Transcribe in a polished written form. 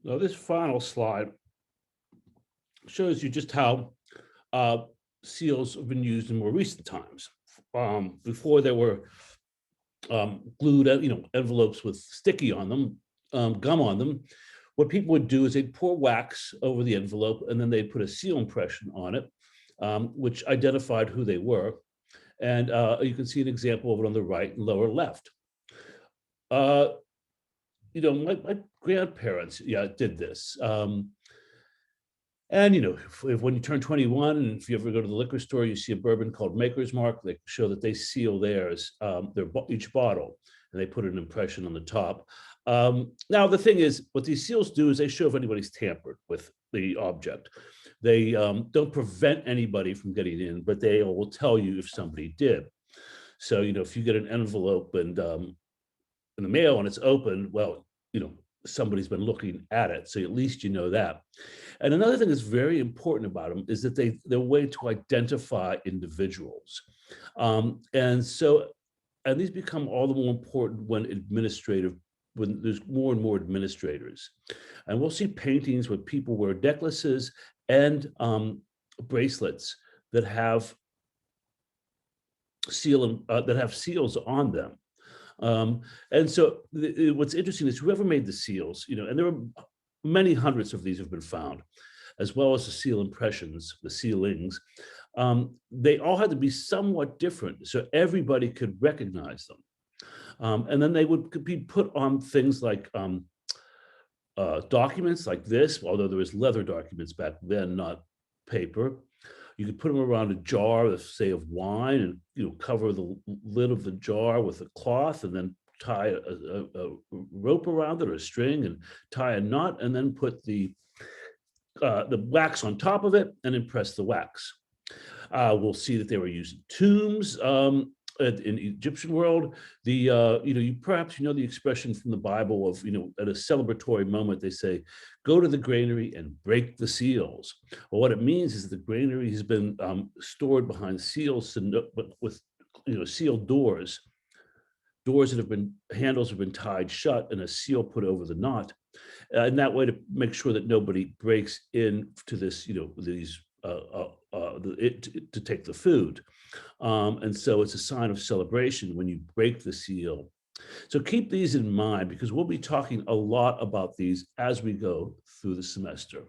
Now, this final slide shows you just how uh, seals have been used in more recent times. Before there were glued, envelopes with sticky on them, gum on them. What people would do is they'd pour wax over the envelope and then they'd put a seal impression on it, which identified who they were. And you can see an example of it on the right and lower left. Uh, my grandparents, yeah, did this. And if when you turn 21, and if you ever go to the liquor store, you see a bourbon called Maker's Mark, they show that they seal theirs, each bottle, and they put an impression on the top. Now, the thing is, what these seals do is they show if anybody's tampered with the object. They don't prevent anybody from getting in, but they will tell you if somebody did. So, if you get an envelope and in the mail and it's open, well, somebody's been looking at it. So at least you know that. And another thing that's very important about them is that they're a way to identify individuals. And these become all the more important when there's more and more administrators. And we'll see paintings where people wear necklaces and bracelets that have seals on them. And so what's interesting is whoever made the seals, and there are many hundreds of these have been found, as well as the seal impressions, the sealings. They all had to be somewhat different so everybody could recognize them. And then they could be put on things like documents like this, although there was leather documents back then, not paper. You could put them around a jar, say, of wine, and cover the lid of the jar with a cloth, and then tie a rope around it or a string, and tie a knot, and then put the wax on top of it, and impress the wax. We'll see that they were using tombs. In Egyptian world, you perhaps the expression from the Bible of at a celebratory moment they say, "Go to the granary and break the seals." Well, what it means is that the granary has been stored behind seals, but with sealed doors that have been handles have been tied shut and a seal put over the knot, and that way to make sure that nobody breaks into this these to take the food. And so it's a sign of celebration when you break the seal. So keep these in mind because we'll be talking a lot about these as we go through the semester.